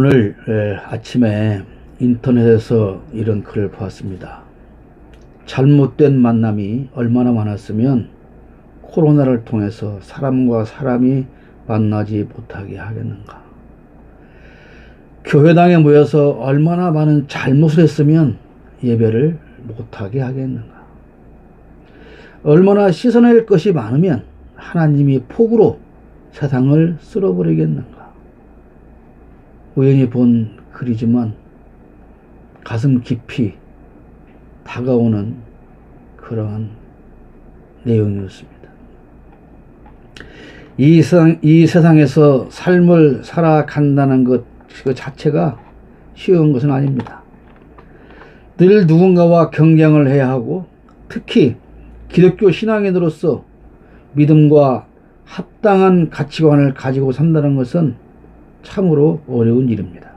오늘 아침에 인터넷에서 이런 글을 보았습니다. 잘못된 만남이 얼마나 많았으면 코로나를 통해서 사람과 사람이 만나지 못하게 하겠는가. 교회당에 모여서 얼마나 많은 잘못을 했으면 예배를 못하게 하겠는가. 얼마나 씻어낼 것이 많으면 하나님이 폭우로 세상을 쓸어버리겠는가. 우연히 본 글이지만 가슴 깊이 다가오는 그러한 내용이었습니다. 이 세상에서 삶을 살아간다는 것 그 자체가 쉬운 것은 아닙니다. 늘 누군가와 경쟁을 해야 하고, 특히 기독교 신앙인으로서 믿음과 합당한 가치관을 가지고 산다는 것은 참으로 어려운 일입니다.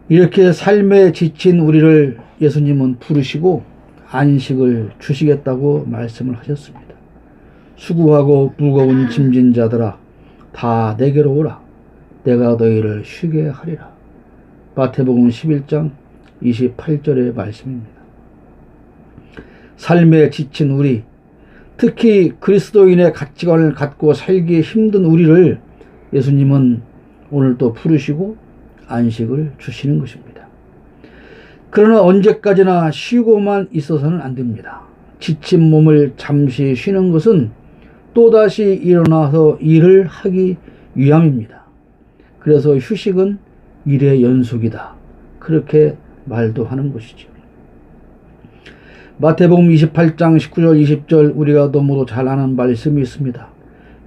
이렇게 삶에 지친 우리를 예수님은 부르시고 안식을 주시겠다고 말씀을 하셨습니다. 수고하고 무거운 짐진 자들아 다 내게로 오라. 내가 너희를 쉬게 하리라. 마태복음 11장 28절의 말씀입니다. 삶에 지친 우리, 특히 그리스도인의 가치관을 갖고 살기 힘든 우리를 예수님은 오늘 또 부르시고 안식을 주시는 것입니다. 그러나 언제까지나 쉬고만 있어서는 안 됩니다. 지친 몸을 잠시 쉬는 것은 또다시 일어나서 일을 하기 위함입니다. 그래서 휴식은 일의 연속이다. 그렇게 말도 하는 것이죠. 마태복음 28장 19절 20절 우리가 너무도 잘 아는 말씀이 있습니다.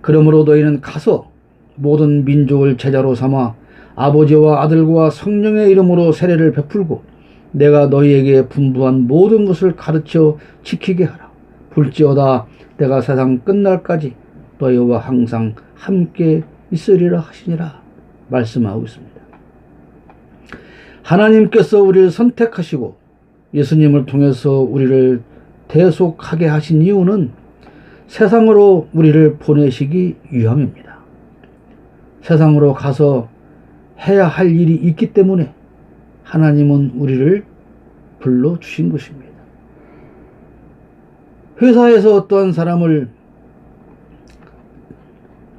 그러므로 너희는 가서 모든 민족을 제자로 삼아 아버지와 아들과 성령의 이름으로 세례를 베풀고 내가 너희에게 분부한 모든 것을 가르쳐 지키게 하라. 볼지어다 내가 세상 끝날까지 너희와 항상 함께 있으리라 하시니라 말씀하고 있습니다. 하나님께서 우리를 선택하시고 예수님을 통해서 우리를 대속하게 하신 이유는 세상으로 우리를 보내시기 위함입니다. 세상으로 가서 해야 할 일이 있기 때문에 하나님은 우리를 불러주신 것입니다. 회사에서 어떠한 사람을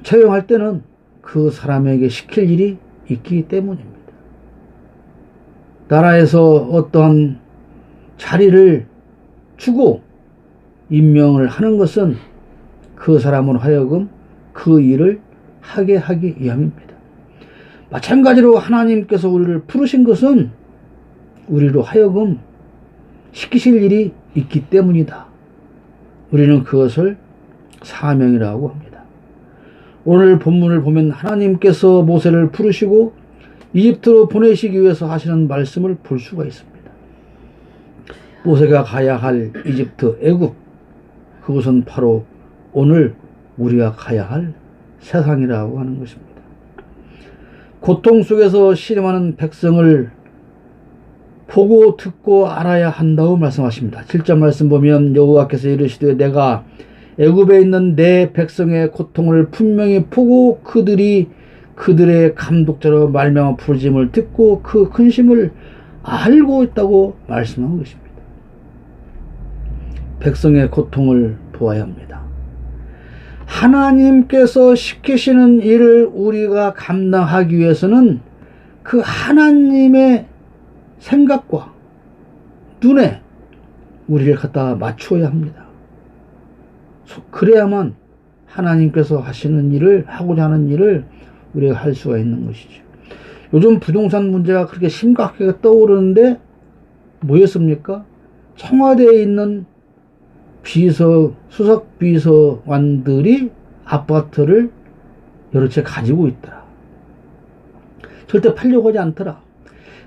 채용할 때는 그 사람에게 시킬 일이 있기 때문입니다. 나라에서 어떠한 자리를 주고 임명을 하는 것은 그 사람으로 하여금 그 일을 하게 하기 위함입니다. 마찬가지로 하나님께서 우리를 부르신 것은 우리로 하여금 시키실 일이 있기 때문이다. 우리는 그것을 사명이라고 합니다. 오늘 본문을 보면 하나님께서 모세를 부르시고 이집트로 보내시기 위해서 하시는 말씀을 볼 수가 있습니다. 모세가 가야 할 이집트, 애굽, 그것은 바로 오늘 우리가 가야 할 세상이라고 하는 것입니다. 고통 속에서 신음하는 백성을 보고 듣고 알아야 한다고 말씀하십니다. 7절 말씀 보면 여호와께서 이르시되 내가 애굽에 있는 내 백성의 고통을 분명히 보고 그들의 감독자로 말미암아 부르짐을 듣고 그 근심을 알고 있다고 말씀하고 계십니다. 백성의 고통을 보아야 합니다. 하나님께서 시키시는 일을 우리가 감당하기 위해서는 그 하나님의 생각과 눈에 우리를 갖다 맞추어야 합니다. 그래야만 하나님께서 하시는 일을, 하고자 하는 일을 우리가 할 수가 있는 것이죠. 요즘 부동산 문제가 그렇게 심각하게 떠오르는데 뭐였습니까? 청와대에 있는 수석 비서관들이 아파트를 여러 채 가지고 있더라. 절대 팔려고 하지 않더라.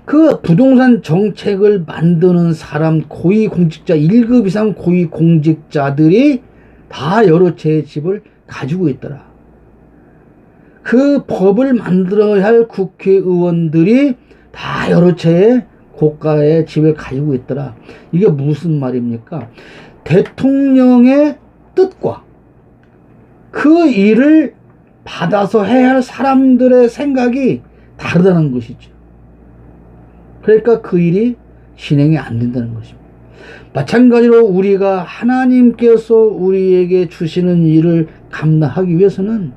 그 부동산 정책을 만드는 사람, 고위공직자, 1급 이상 고위공직자들이 다 여러 채의 집을 가지고 있더라. 그 법을 만들어야 할 국회의원들이 다 여러 채의 고가의 집을 가지고 있더라. 이게 무슨 말입니까? 대통령의 뜻과 그 일을 받아서 해야 할 사람들의 생각이 다르다는 것이죠. 그러니까 그 일이 진행이 안 된다는 것입니다. 마찬가지로 우리가 하나님께서 우리에게 주시는 일을 감당하기 위해서는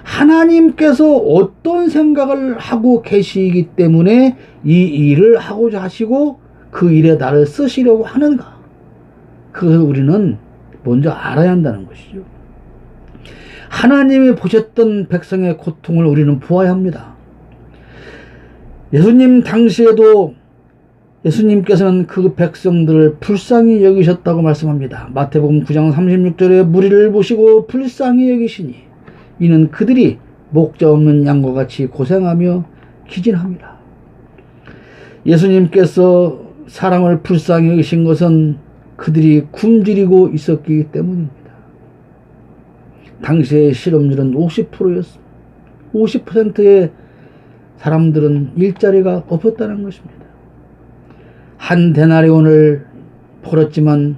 하나님께서 어떤 생각을 하고 계시기 때문에 이 일을 하고자 하시고 그 일에 나를 쓰시려고 하는가, 그것을 우리는 먼저 알아야 한다는 것이죠. 하나님이 보셨던 백성의 고통을 우리는 보아야 합니다. 예수님 당시에도 예수님께서는 그 백성들을 불쌍히 여기셨다고 말씀합니다. 마태복음 9장 36절에 무리를 보시고 불쌍히 여기시니 이는 그들이 목자 없는 양과 같이 고생하며 기진합니다. 예수님께서 사람을 불쌍히 여기신 것은 그들이 굶주리고 있었기 때문입니다. 당시의 실업률은 50%였습니다. 50%의 사람들은 일자리가 없었다는 것입니다. 한 데나리온을 벌었지만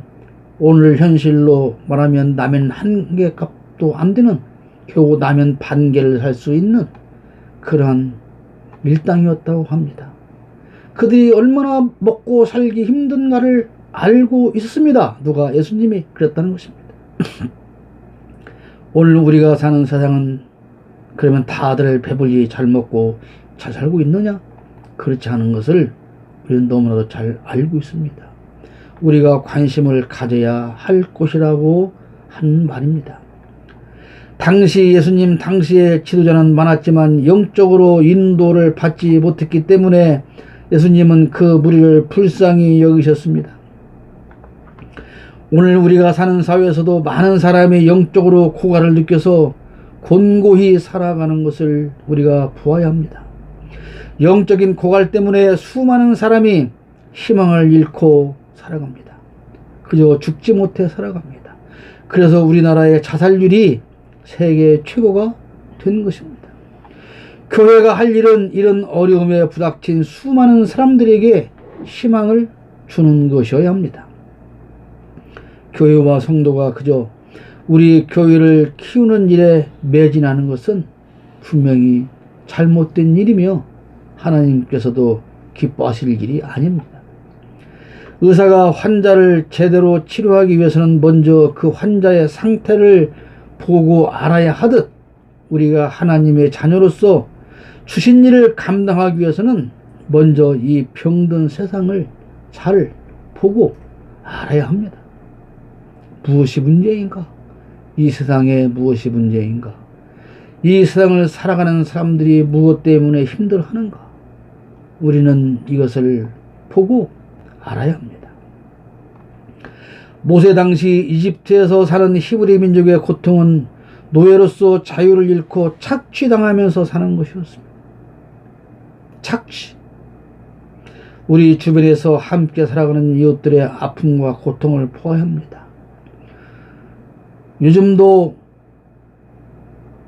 오늘 현실로 말하면 라면 한 개 값도 안 되는, 겨우 라면 반 개를 살 수 있는 그러한 일당이었다고 합니다. 그들이 얼마나 먹고 살기 힘든가를 알고 있었습니다. 누가? 예수님이 그랬다는 것입니다. 오늘 우리가 사는 세상은 그러면 다들 배불리 잘 먹고 잘 살고 있느냐? 그렇지 않은 것을 우리는 너무나도 잘 알고 있습니다. 우리가 관심을 가져야 할 것이라고 하는 말입니다. 당시 예수님 당시의 지도자는 많았지만 영적으로 인도를 받지 못했기 때문에 예수님은 그 무리를 불쌍히 여기셨습니다. 오늘 우리가 사는 사회에서도 많은 사람이 영적으로 고갈을 느껴서 곤고히 살아가는 것을 우리가 보아야 합니다. 영적인 고갈 때문에 수많은 사람이 희망을 잃고 살아갑니다. 그저 죽지 못해 살아갑니다. 그래서 우리나라의 자살률이 세계 최고가 된 것입니다. 교회가 할 일은 이런 어려움에 부닥친 수많은 사람들에게 희망을 주는 것이어야 합니다. 교회와 성도가 그저 우리 교회를 키우는 일에 매진하는 것은 분명히 잘못된 일이며 하나님께서도 기뻐하실 일이 아닙니다. 의사가 환자를 제대로 치료하기 위해서는 먼저 그 환자의 상태를 보고 알아야 하듯 우리가 하나님의 자녀로서 주신 일을 감당하기 위해서는 먼저 이 병든 세상을 잘 보고 알아야 합니다. 무엇이 문제인가? 이 세상에 무엇이 문제인가? 이 세상을 살아가는 사람들이 무엇 때문에 힘들어하는가? 우리는 이것을 보고 알아야 합니다. 모세 당시 이집트에서 사는 히브리 민족의 고통은 노예로서 자유를 잃고 착취당하면서 사는 것이었습니다. 착취. 우리 주변에서 함께 살아가는 이웃들의 아픔과 고통을 보아야 합니다. 요즘도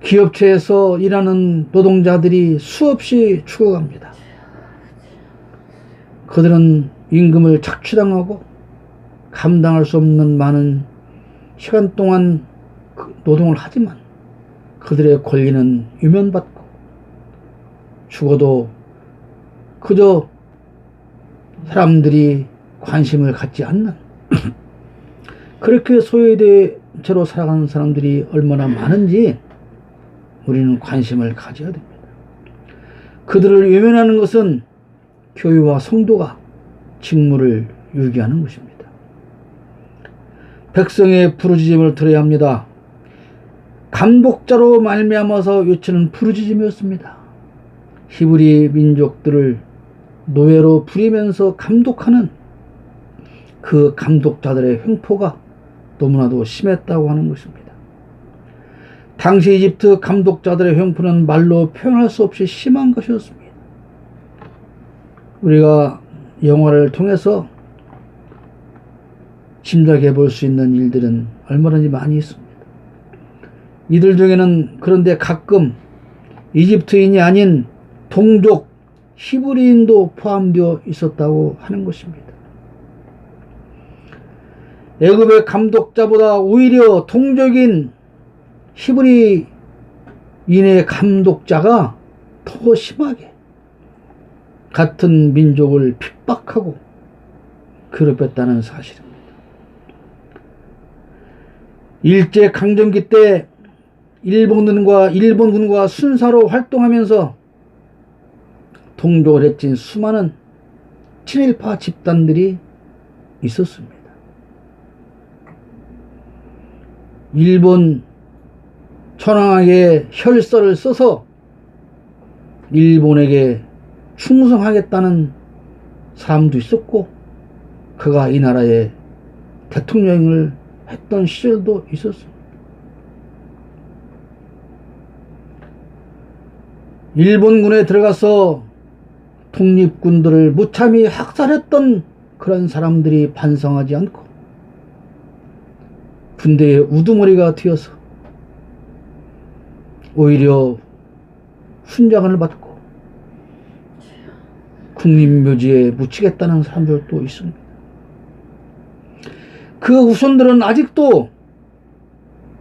기업체에서 일하는 노동자들이 수없이 죽어갑니다. 그들은 임금을 착취당하고 감당할 수 없는 많은 시간 동안 노동을 하지만 그들의 권리는 유면받고 죽어도 그저 사람들이 관심을 갖지 않는 그렇게 소외된 채로 살아가는 사람들이 얼마나 많은지 우리는 관심을 가져야 됩니다. 그들을 외면하는 것은 교회와 성도가 직무를 유기하는 것입니다. 백성의 부르짖음을 들어야 합니다. 감독자로 말미암아서 외치는 부르짖음이었습니다. 히브리 민족들을 노예로 부리면서 감독하는 그 감독자들의 횡포가 너무나도 심했다고 하는 것입니다. 당시 이집트 감독자들의 횡포는 말로 표현할 수 없이 심한 것이었습니다. 우리가 영화를 통해서 짐작해 볼 수 있는 일들은 얼마든지 많이 있습니다. 이들 중에는 그런데 가끔 이집트인이 아닌 동족 히브리인도 포함되어 있었다고 하는 것입니다. 애굽의 감독자보다 오히려 동족인 히브리인의 감독자가 더 심하게 같은 민족을 핍박하고 괴롭혔다는 사실입니다. 일제강점기 때 일본군과 순사로 활동하면서 동족을 해친 수많은 친일파 집단들이 있었습니다. 일본 천황에게 혈서를 써서 일본에게 충성하겠다는 사람도 있었고, 그가 이 나라의 대통령을 했던 시절도 있었습니다. 일본군에 들어가서 독립군들을 무참히 학살했던 그런 사람들이 반성하지 않고 군대의 우두머리가 되어서 오히려 훈장을 받고 국립묘지에 묻히겠다는 사람들도 있습니다. 그 후손들은 아직도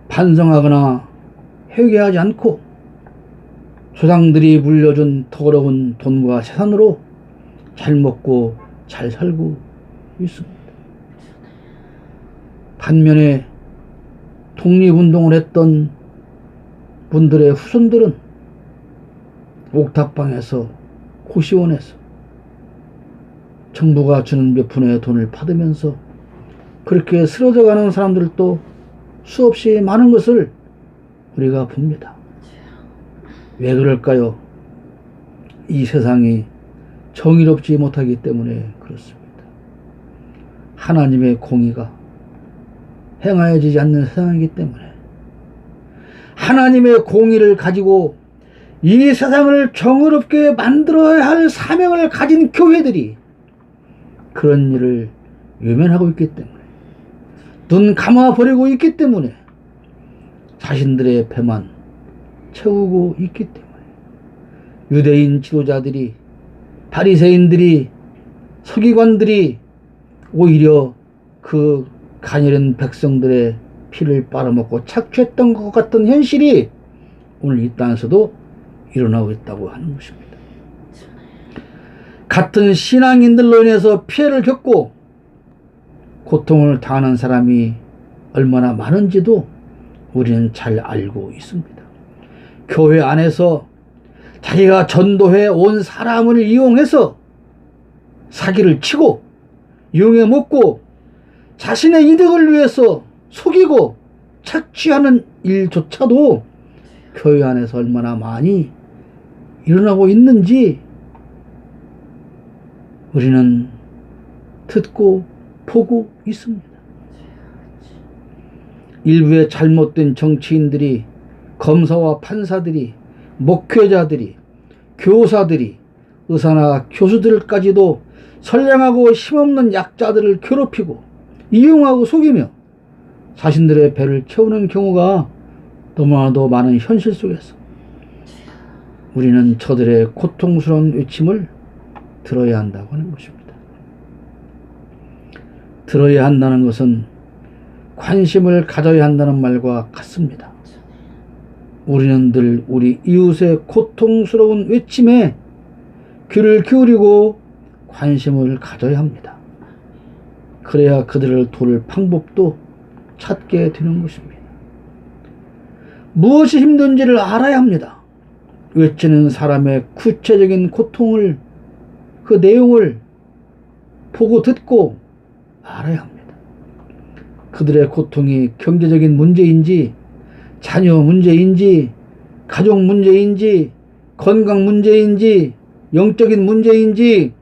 반성하거나 회개하지 않고 조상들이 물려준 더러운 돈과 재산으로 잘 먹고 잘 살고 있습니다. 반면에 독립운동을 했던 분들의 후손들은 옥탑방에서 고시원에서 정부가 주는 몇 푼의 돈을 받으면서 그렇게 쓰러져가는 사람들도 수없이 많은 것을 우리가 봅니다. 왜 그럴까요? 이 세상이 정의롭지 못하기 때문에 그렇습니다. 하나님의 공의가 행하여지지 않는 세상이기 때문에 하나님의 공의를 가지고 이 세상을 정의롭게 만들어야 할 사명을 가진 교회들이 그런 일을 외면하고 있기 때문에, 눈 감아버리고 있기 때문에, 자신들의 배만 채우고 있기 때문에 유대인 지도자들이, 바리새인들이, 서기관들이 오히려 그 가녀린 백성들의 피를 빨아먹고 착취했던 것 같은 현실이 오늘 이 땅에서도 일어나고 있다고 하는 것입니다. 같은 신앙인들로 인해서 피해를 겪고 고통을 당하는 사람이 얼마나 많은지도 우리는 잘 알고 있습니다. 교회 안에서 자기가 전도해 온 사람을 이용해서 사기를 치고 이용해 먹고 자신의 이득을 위해서 속이고 착취하는 일조차도 교회 안에서 얼마나 많이 일어나고 있는지 우리는 듣고 보고 있습니다. 일부의 잘못된 정치인들이, 검사와 판사들이, 목회자들이, 교사들이, 의사나 교수들까지도 선량하고 힘없는 약자들을 괴롭히고 이용하고 속이며 자신들의 배를 채우는 경우가 너무나도 많은 현실 속에서 우리는 저들의 고통스러운 외침을 들어야 한다고 하는 것입니다. 들어야 한다는 것은 관심을 가져야 한다는 말과 같습니다. 우리는 늘 우리 이웃의 고통스러운 외침에 귀를 기울이고 관심을 가져야 합니다. 그래야 그들을 도울 방법도 찾게 되는 것입니다. 무엇이 힘든지를 알아야 합니다. 외치는 사람의 구체적인 고통을, 그 내용을 보고 듣고 알아야 합니다. 그들의 고통이 경제적인 문제인지, 자녀 문제인지, 가족 문제인지, 건강 문제인지, 영적인 문제인지,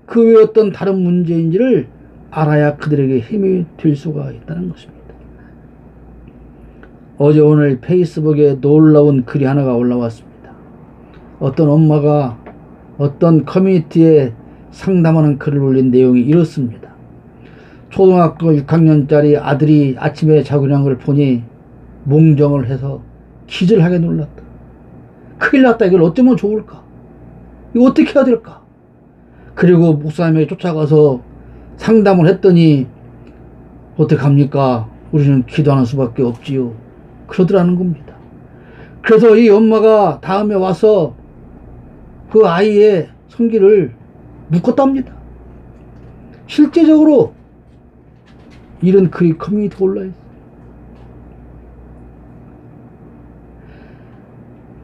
그 외 어떤 다른 문제인지를 알아야 그들에게 힘이 될 수가 있다는 것입니다. 어제 오늘 페이스북에 놀라운 글이 하나가 올라왔습니다. 어떤 엄마가 어떤 커뮤니티에 상담하는 글을 올린 내용이 이렇습니다. 초등학교 6학년짜리 아들이 아침에 자고 일어난 걸 보니 몽정을 해서 기절하게 놀랐다. 큰일 났다. 이걸 어쩌면 좋을까? 이거 어떻게 해야 될까? 그리고 목사님에게 쫓아가서 상담을 했더니 어떡합니까? 우리는 기도하는 수밖에 없지요. 그러더라는 겁니다. 그래서 이 엄마가 다음에 와서 그 아이의 성기를 묶었답니다. 실제적으로 이런 글이 커뮤니티가 올라있어요.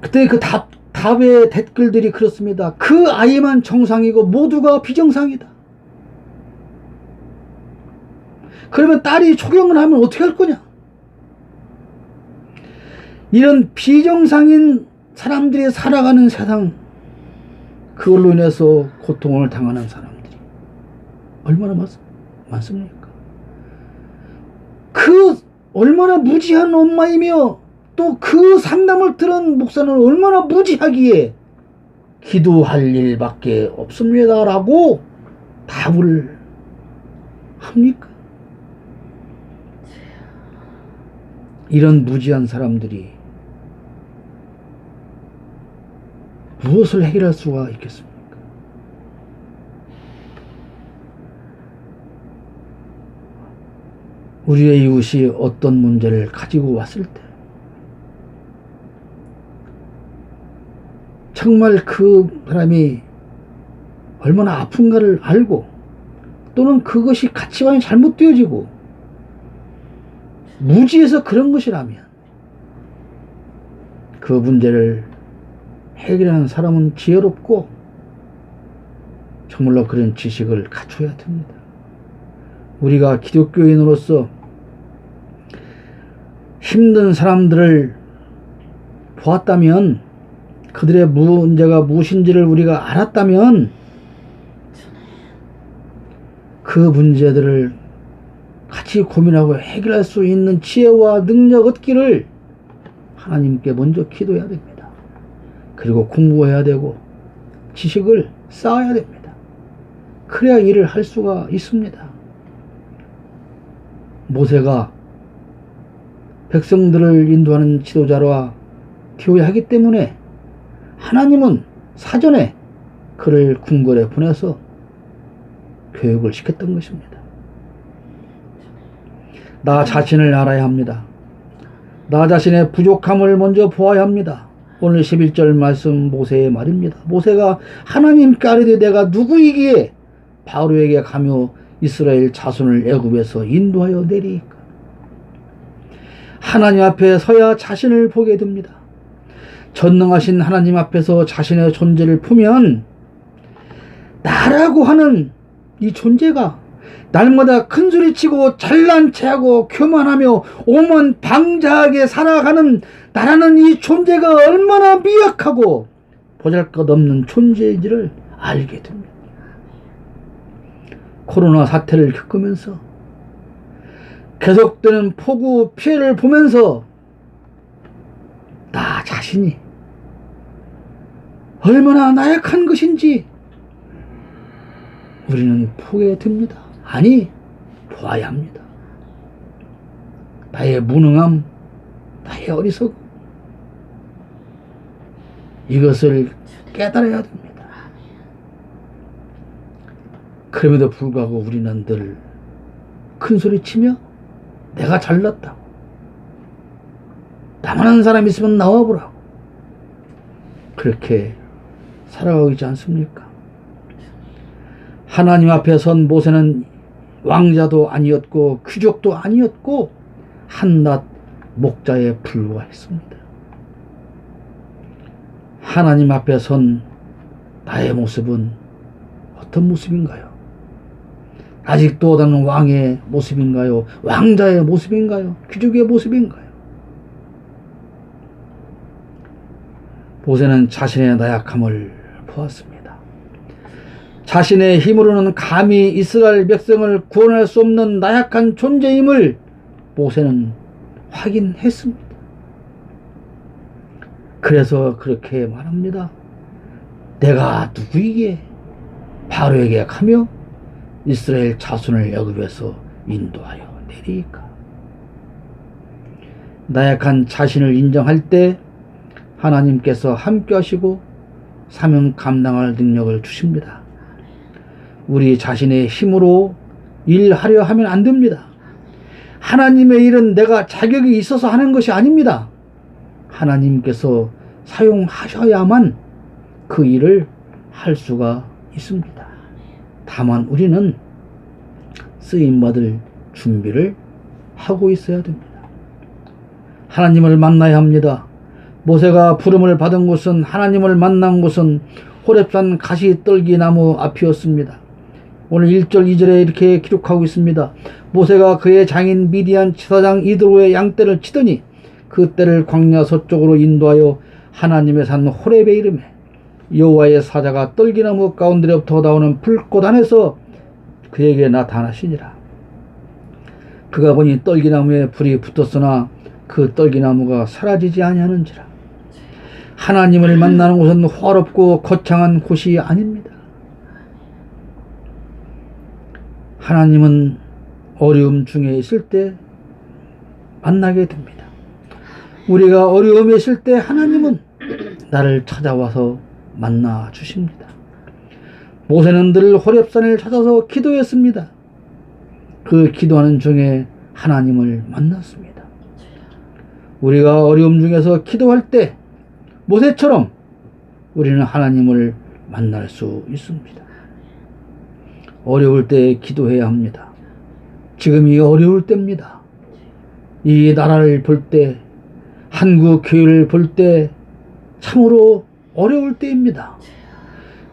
그때 그 답의 댓글들이 그렇습니다. 그 아이만 정상이고 모두가 비정상이다. 그러면 딸이 초경을 하면 어떻게 할 거냐? 이런 비정상인 사람들이 살아가는 세상, 그걸로 인해서 고통을 당하는 사람들이 얼마나 많습니까? 그 얼마나 무지한 엄마이며 또 그 상담을 들은 목사는 얼마나 무지하기에 기도할 일밖에 없습니다 라고 답을 합니까? 이런 무지한 사람들이 무엇을 해결할 수가 있겠습니까? 우리의 이웃이 어떤 문제를 가지고 왔을 때 정말 그 사람이 얼마나 아픈가를 알고 또는 그것이 가치관이 잘못되어지고 무지해서 그런 것이라면 그 문제를 해결하는 사람은 지혜롭고 정말로 그런 지식을 갖춰야 됩니다. 우리가 기독교인으로서 힘든 사람들을 보았다면, 그들의 문제가 무엇인지를 우리가 알았다면 그 문제들을 같이 고민하고 해결할 수 있는 지혜와 능력 얻기를 하나님께 먼저 기도해야 됩니다. 그리고 공부해야 되고 지식을 쌓아야 됩니다. 그래야 일을 할 수가 있습니다. 모세가 백성들을 인도하는 지도자와 되어야 하기 때문에 하나님은 사전에 그를 궁궐에 보내서 교육을 시켰던 것입니다. 나 자신을 알아야 합니다. 나 자신의 부족함을 먼저 보아야 합니다. 오늘 11절 말씀 모세의 말입니다. 모세가 하나님께 아뢰되 내가 누구이기에 바로에게 가며 이스라엘 자손을 애굽에서 인도하여 내리이까. 하나님 앞에 서야 자신을 보게 됩니다. 전능하신 하나님 앞에서 자신의 존재를 보면 나라고 하는 이 존재가 날마다 큰소리치고 잘난 체하고 교만하며 오만 방자하게 살아가는 나라는 이 존재가 얼마나 미약하고 보잘것없는 존재인지를 알게 됩니다. 코로나 사태를 겪으면서 계속되는 폭우 피해를 보면서 나 자신이 얼마나 나약한 것인지 우리는 보게 됩니다. 아니, 보아야 합니다. 나의 무능함, 나의 어리석음, 이것을 깨달아야 됩니다. 그럼에도 불구하고 우리는 늘 큰소리치며 내가 잘났다고, 나만한 사람 있으면 나와보라고 그렇게 살아가고 있지 않습니까? 하나님 앞에 선 모세는 왕자도 아니었고 귀족도 아니었고 한낱 목자에 불과했습니다. 하나님 앞에 선 나의 모습은 어떤 모습인가요? 아직도 나는 왕의 모습인가요? 왕자의 모습인가요? 귀족의 모습인가요? 모세는 자신의 나약함을 보았습니다. 자신의 힘으로는 감히 이스라엘 백성을 구원할 수 없는 나약한 존재임을 모세는 확인했습니다. 그래서 그렇게 말합니다. 내가 누구이기에 바로에게 가며 이스라엘 자손을 애굽에서 인도하여 내리이까. 나약한 자신을 인정할 때 하나님께서 함께 하시고 사명 감당할 능력을 주십니다. 우리 자신의 힘으로 일하려 하면 안 됩니다. 하나님의 일은 내가 자격이 있어서 하는 것이 아닙니다. 하나님께서 사용하셔야만 그 일을 할 수가 있습니다. 다만 우리는 쓰임받을 준비를 하고 있어야 됩니다. 하나님을 만나야 합니다. 모세가 부름을 받은 곳은, 하나님을 만난 곳은 호렙산 가시떨기나무 앞이었습니다. 오늘 1절 2절에 이렇게 기록하고 있습니다. 모세가 그의 장인 미디안 치사장 이드로의 양떼를 치더니 그 떼를 광야 서쪽으로 인도하여 하나님의 산 호렙에 이르매 여호와의 사자가 떨기나무 가운데로부터 나오는 불꽃 안에서 그에게 나타나시니라. 그가 보니 떨기나무에 불이 붙었으나 그 떨기나무가 사라지지 아니하는지라. 하나님을 만나는 곳은 화롭고 거창한 곳이 아닙니다. 하나님은 어려움 중에 있을 때 만나게 됩니다. 우리가 어려움에 있을 때 하나님은 나를 찾아와서 만나 주십니다. 모세는 늘 호렙산을 찾아서 기도했습니다. 그 기도하는 중에 하나님을 만났습니다. 우리가 어려움 중에서 기도할 때 모세처럼 우리는 하나님을 만날 수 있습니다. 어려울 때 기도해야 합니다. 지금이 어려울 때입니다. 이 나라를 볼 때, 한국 교회를 볼 때 참으로 어려울 때입니다.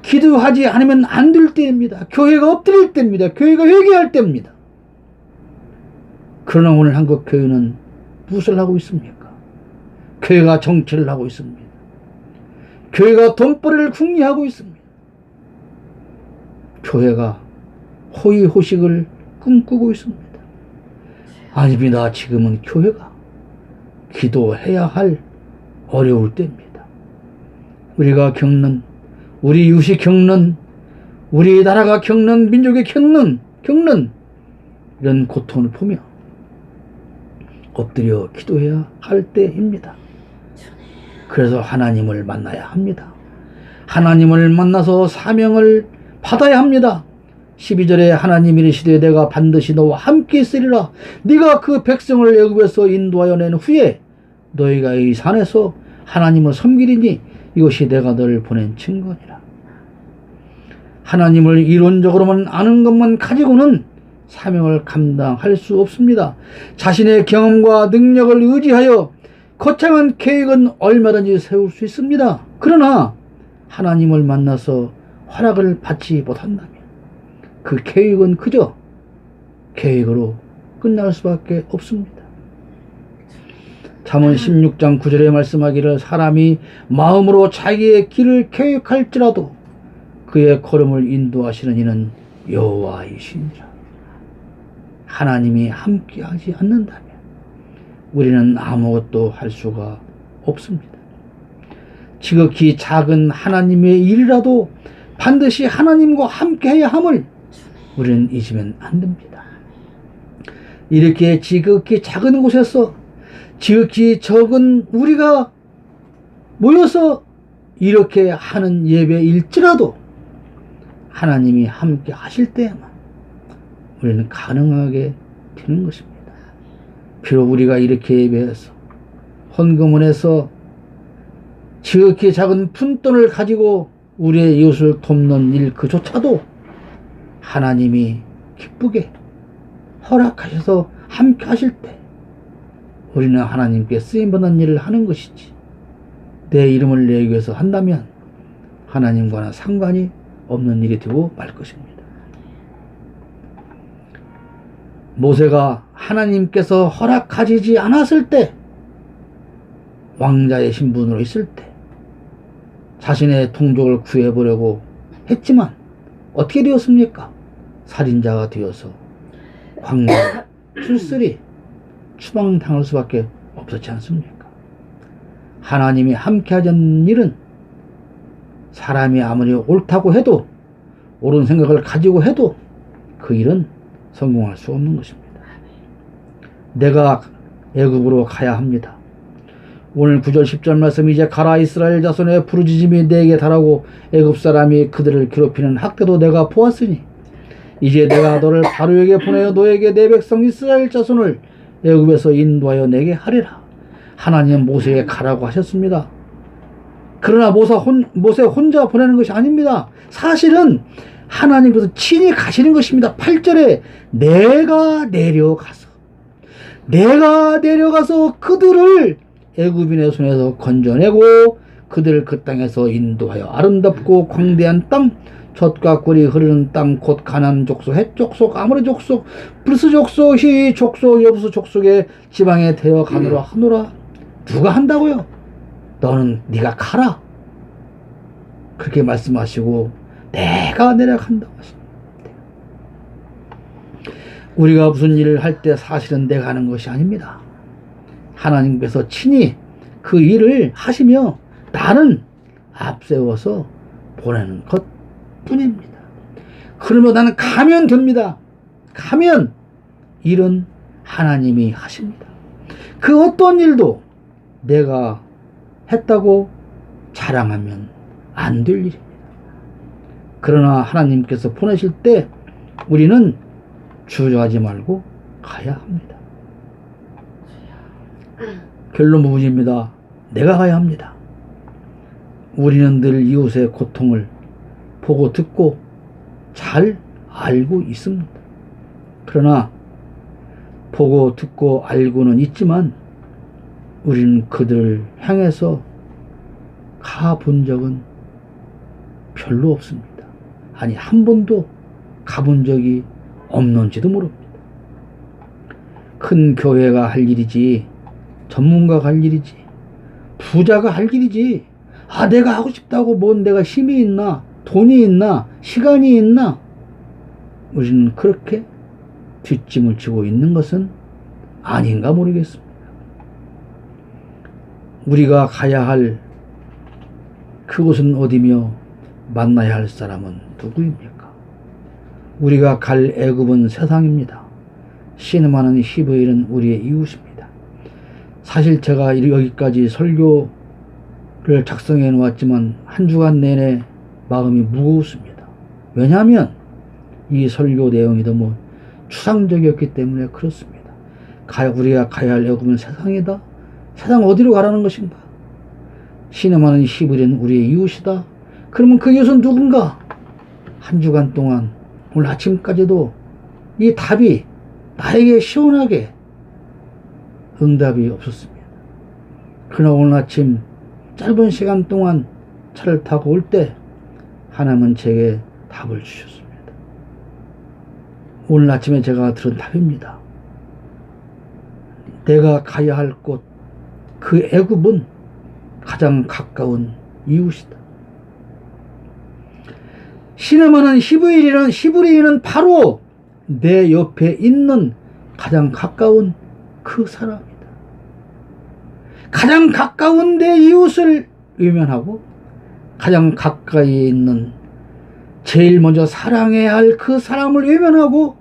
기도하지 않으면 안 될 때입니다. 교회가 엎드릴 때입니다. 교회가 회개할 때입니다. 그러나 오늘 한국 교회는 무엇을 하고 있습니까? 교회가 정치를 하고 있습니다. 교회가 돈벌이를 궁리하고 있습니다. 교회가 호의호식을 꿈꾸고 있습니다. 아닙니다. 지금은 교회가 기도해야 할 어려울 때입니다. 우리가 겪는, 우리 이웃이 겪는, 우리 나라가 겪는, 민족이 겪는 이런 고통을 보며 엎드려 기도해야 할 때입니다. 그래서 하나님을 만나야 합니다. 하나님을 만나서 사명을 받아야 합니다. 12절에 하나님이 이르시되 내가 반드시 너와 함께 있으리라. 네가 그 백성을 애굽에서 인도하여 낸 후에 너희가 이 산에서 하나님을 섬기리니 이것이 내가 너를 보낸 증거니라. 하나님을 이론적으로만 아는 것만 가지고는 사명을 감당할 수 없습니다. 자신의 경험과 능력을 의지하여 거창한 계획은 얼마든지 세울 수 있습니다. 그러나 하나님을 만나서 허락을 받지 못한다면 그 계획은 그저 계획으로 끝날 수밖에 없습니다. 잠언 16장 9절에 말씀하기를 사람이 마음으로 자기의 길을 계획할지라도 그의 걸음을 인도하시는 이는 여호와이시니라. 하나님이 함께하지 않는다면 우리는 아무것도 할 수가 없습니다. 지극히 작은 하나님의 일이라도 반드시 하나님과 함께해야 함을 우리는 잊으면 안 됩니다. 이렇게 지극히 작은 곳에서 지극히 적은 우리가 모여서 이렇게 하는 예배일지라도 하나님이 함께 하실 때에만 우리는 가능하게 되는 것입니다. 비록 우리가 이렇게 예배해서 헌금을 해서 지극히 작은 푼돈을 가지고 우리의 이웃을 돕는 일 그조차도 하나님이 기쁘게 허락하셔서 함께 하실 때 우리는 하나님께 쓰임받는 일을 하는 것이지, 내 이름을 내기 위해서 한다면 하나님과는 상관이 없는 일이 되고 말 것입니다. 모세가 하나님께서 허락하시지 않았을 때, 왕자의 신분으로 있을 때 자신의 동족을 구해보려고 했지만 어떻게 되었습니까? 살인자가 되어서 광야에 출슬이 추방당할 수밖에 없었지 않습니까? 하나님이 함께하자는 일은 사람이 아무리 옳다고 해도, 옳은 생각을 가지고 해도 그 일은 성공할 수 없는 것입니다. 내가 애굽으로 가야 합니다. 오늘 9절 10절 말씀, 이제 가라. 이스라엘 자손의 부르짖음이 내게 달하고 애굽 사람이 그들을 괴롭히는 학대도 내가 보았으니 이제 내가 너를 바로에게 보내어 너에게 내 백성 이스라엘 자손을 애굽에서 인도하여 내게 하리라. 하나님은 모세에게 가라고 하셨습니다. 그러나 모세 혼자 보내는 것이 아닙니다. 사실은 하나님께서 친히 가시는 것입니다. 8절에 내가 내려가서 그들을 애굽인의 손에서 건져내고 그들을 그 땅에서 인도하여 아름답고 광대한 땅, 젖과 꿀이 흐르는 땅, 곧 가나안 족속, 헷 족속, 아모리 족속, 브리스 족속, 히 족속, 여부스 족속의 지방에 데려가노라 하노라. 누가 한다고요? 너는 네가 가라. 그렇게 말씀하시고 내가 내려간다고 하십니다. 우리가 무슨 일을 할 때 사실은 내가 하는 것이 아닙니다. 하나님께서 친히 그 일을 하시며 나는 앞세워서 보내는 것 뿐입니다. 그러면 나는 가면 됩니다. 가면 일은 하나님이 하십니다. 그 어떤 일도 내가 했다고 자랑하면 안 될 일입니다. 그러나 하나님께서 보내실 때 우리는 주저하지 말고 가야 합니다. 결론 부분입니다. 내가 가야 합니다. 우리는 늘 이웃의 고통을 보고 듣고 잘 알고 있습니다. 그러나 보고 듣고 알고는 있지만 우리는 그들을 향해서 가본 적은 별로 없습니다. 아니, 한 번도 가본 적이 없는지도 모릅니다. 큰 교회가 할 일이지, 전문가가 할 일이지, 부자가 할 일이지, 내가 하고 싶다고 뭔 내가 힘이 있나, 돈이 있나, 시간이 있나. 우리는 그렇게 뒷짐을 지고 있는 것은 아닌가 모르겠습니다. 우리가 가야 할 그곳은 어디며 만나야 할 사람은 누구입니까? 우리가 갈 애굽은 세상입니다. 신음하는 히브리는 우리의 이웃입니다. 사실 제가 여기까지 설교를 작성해 놓았지만 한 주간 내내 마음이 무거웠습니다. 왜냐하면 이 설교 내용이 너무 추상적이었기 때문에 그렇습니다. 우리가 가야 할 애굽은 세상이다. 세상 어디로 가라는 것인가? 신음하는 히브리는 우리의 이웃이다. 그러면 그 이웃은 누군가? 한 주간 동안 오늘 아침까지도 이 답이 나에게 시원하게 응답이 없었습니다. 그러나 오늘 아침 짧은 시간 동안 차를 타고 올 때 하나님은 제게 답을 주셨습니다. 오늘 아침에 제가 들은 답입니다. 내가 가야 할 곳, 그 애굽은 가장 가까운 이웃이다. 신음하는 히브리인은 바로 내 옆에 있는 가장 가까운 그 사람이다. 가장 가까운 내 이웃을 외면하고 가장 가까이에 있는 제일 먼저 사랑해야 할 그 사람을 외면하고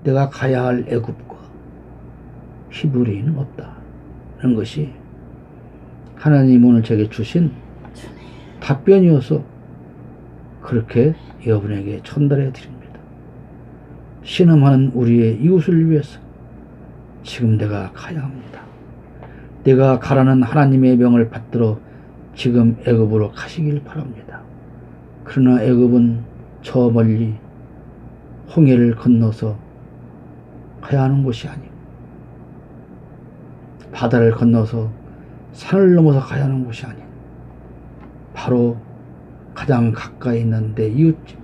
내가 가야 할 애굽과 히브리인은 없다는 것이 하나님 오늘 제게 주신 답변이어서 그렇게 여러분에게 전달해 드립니다. 신음하는 우리의 이웃을 위해서 지금 내가 가야 합니다. 내가 가라는 하나님의 명을 받들어 지금 애굽으로 가시길 바랍니다. 그러나 애굽은 저 멀리 홍해를 건너서 가야 하는 곳이 아니고 바다를 건너서 산을 넘어서 가야 하는 곳이 아닌 바로 가장 가까이 있는 내 이웃집,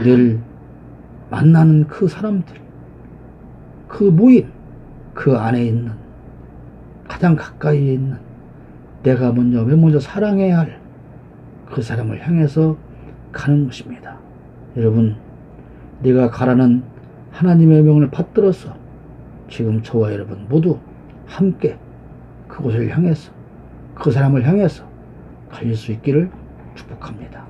늘 만나는 그 사람들, 그 모임, 그 안에 있는 가장 가까이에 있는 내가 먼저 사랑해야 할 그 사람을 향해서 가는 것입니다. 여러분, 내가 가라는 하나님의 명을 받들어서 지금 저와 여러분 모두 함께 그곳을 향해서 그 사람을 향해서 갈 수 있기를 축복합니다.